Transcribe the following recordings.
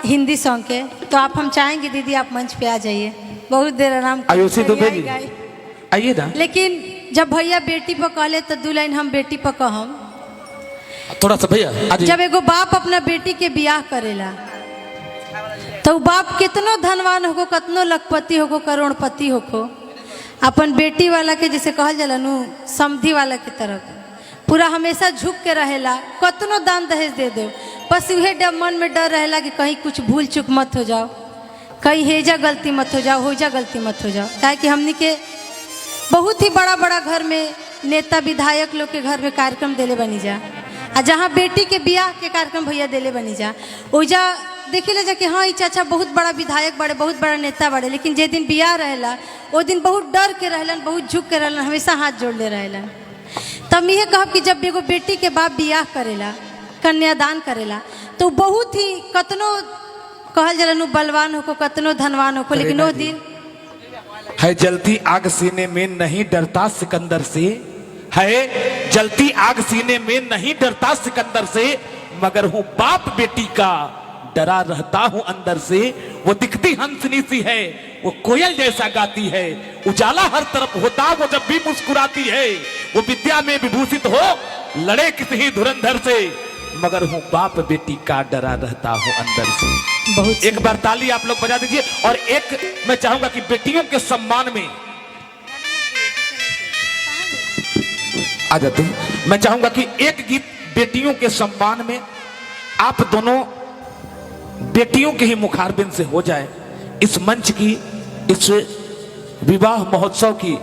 Hindi song के, तो आप हम चाहेंगे दीदी आप मंच पे आ जाइए। बहुत देर आराम आयुषी दुबे जी आइए ना। लेकिन जब भैया बेटी पर कहले तो दू लाइन हम बेटी पर कहम। थोड़ा सा भैया जब एगो बाप अपना बेटी के बियाह करेला तो बाप कितनो धनवान होको, कितनो लखपति होको, करोड़पति होको, अपन बेटी वाला के जैसे कहल जाला नु समधी वाला के तरफ पूरा हमेशा झुक के रहेला। कतनो दान दहेज दे दो, बस उहे मन में डर रहेला कि कहीं कुछ भूल चूक मत हो जाओ, कहीं हेजा गलती मत हो जाओ, होजा गलती मत हो जाओ। काहे कि हमनी के बहुत ही बड़ा बड़ा घर में नेता विधायक लोग के घर में कार्यक्रम देले बनी जा, आ जहाँ बेटी के बियाह के कार्यक्रम भैया देले बनी जा, ओजा देखे ले जा कि हाँ चाचा बहुत बड़ा विधायक बड़े, बहुत बड़ा नेता बड़े, लेकिन जे दिन बियाह रहेला वो दिन बहुत डर के रहलन, बहुत झुक के रहलन, हमेशा हाथ जोड़ ले रहलन। तब यह कहब कि जब एगो बेटी के बाप बियाह करेला, कन्यादान करेला, तो बहुत ही कतनो कहल जाला बलवान होको, कतनो धनवान होको, लेकिन वो दिन है जलती आग सीने में नहीं डरता सिकंदर से, है जलती आग सीने में नहीं डरता सिकंदर से, मगर हूँ बाप बेटी का डरा रहता हूँ अंदर से। वो दिखती हंसनी सी है, वो कोयल जैसा गाती है, उजाला हर तरफ होता वो जब भी मुस्कुराती है, वो विद्या में विभूषित हो लड़े किसी ही धुरंधर से, मगर हूँ बाप बेटी का डरा रहता हूँ अंदर से। बहुत एक बार ताली आप लोग बजा दीजिए। और एक मैं चाहूंगा कि बेटियों के सम्मान में आ जाते हैं, मैं चाहूंगा कि एक गीत बेटियों के सम्मान में आप दोनों बेटियों के ही मुखारबिन से हो जाए। इस मंच की, इस विवाह महोत्सव की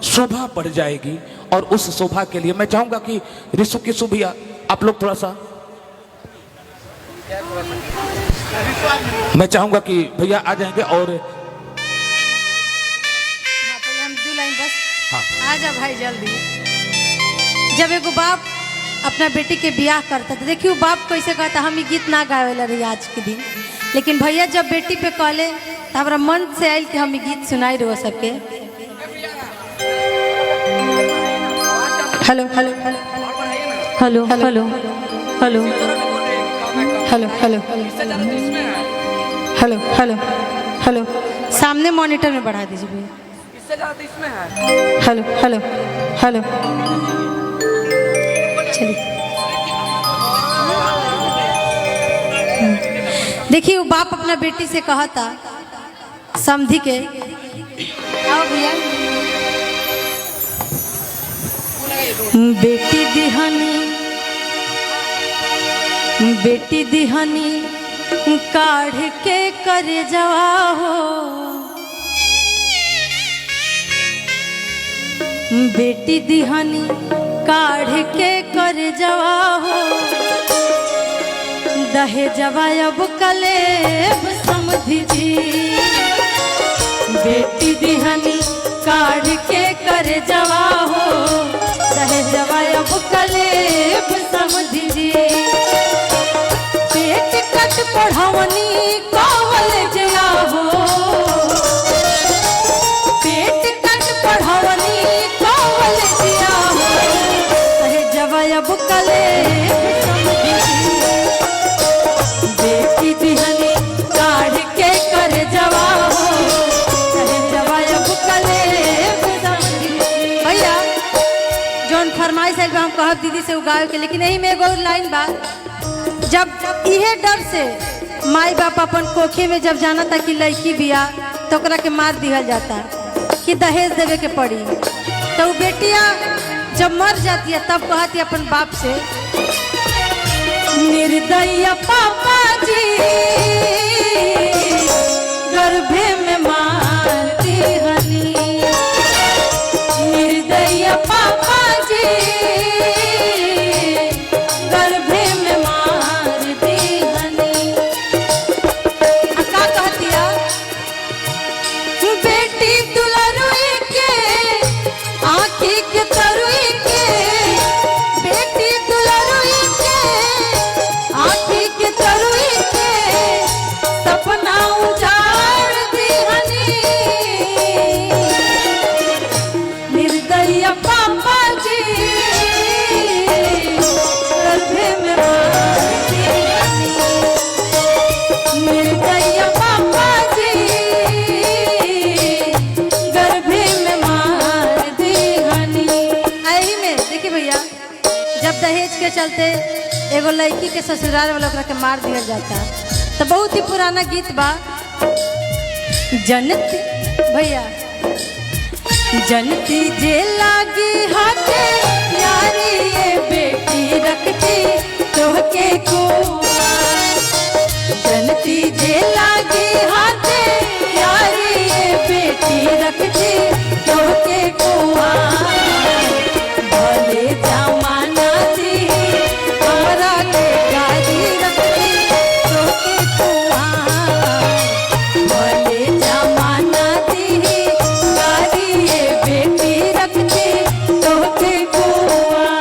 शोभा बढ़ जाएगी, और उस शोभा के लिए मैं चाहूंगा कि ऋषु की सुभिया आप लोग थोड़ा सा, मैं चाहूंगा कि भैया आ जाएंगे। और हम दो लाइन बस आ जा भाई जल्दी। जब एगो बाप अपना बेटी के बियाह करता था, देखियो बाप कैसे कहता, हम ये गीत ना गावेला रही आज के दिन, लेकिन भैया जब बेटी पे कहले तो हमारा मन से आयल कि हम ये गीत सुनाई रहो सबके। Hello hello hello hello hello hello hello hello hello hello hello सामने मॉनिटर में बढ़ा दीजिए भैया। हेलो हेलो हेलो चलिए। देखिए वो बाप अपना बेटी से कहा था समधी के, आओ भैया, बेटी दिहनी काढ़ के कर जवा हो, बेटी दिहनी काढ़ के कर जवा हो, दहेजवा अब कलेब समधी जी, बेटी दिहनी काढ़ के कर जवा हो, दहेजवा अब कलेब समधी जी, पेट कट पढ़वनी कॉलेज हो, पेट कट पढ़वनी कॉलेज हो, दहेजवा अब कलेब समधी जी, बेटी दिहनी काढ़ के कर जवा हो, दहेजवा अब कलेब समधी जी। भैया जौन फरमाइश है हम कहब दीदी से उगावे के, लेकिन यही में एगो लाइन बा, जब इहे डर से माई बाप अपन कोखे में जब जाना था कि लड़की बिया तो ओकरा के मार दिया जाता कि दहेज देवे के पड़ी, तो बेटिया जब मर जाती है तब कहती अपन बाप से, निर्दयी पापा जी गर्भे में मारती हनी, निर्दयी पापा जी गर्भे में मारती हनी। का कहतिया, बेटी दुलरुई के आँखी के तरुई के, बेटी दुलरुई के आँखी के तरुई के, निर्दयी पापा जी गर्भे में मार दीहनी। एही में देखिए भैया, जब दहेज के चलते एगो लड़की के ससुराल वाला ओकरा के मार दिया जाता, तो बहुत ही पुराना गीत बा। जनती भैया, जनती जे लागी हाथे यारी ये बेटी रखती तोहके कुआं। जनती जे लागी हाथे यारी ये बेटी रखती तोहके कुआं। भले जमाना दी हमरा के गाड़ी रखती तोहके कुआं। भले जमाना दी गाड़ी ये बेटी रखती तोहके कुआं।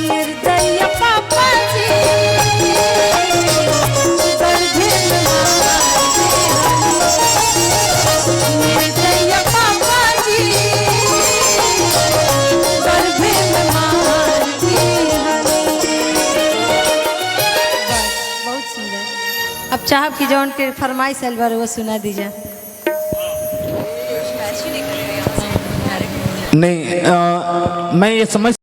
निर्दयी पापा जी गर्भे में मार दीहनी। निर्दयी पापा जी गर्भे में मार दीहनी। बहुत सुंदर। अब चाहब की जौन के फरमाइश आइल बा वो सुना दीजिए। नहीं मैं ये समझ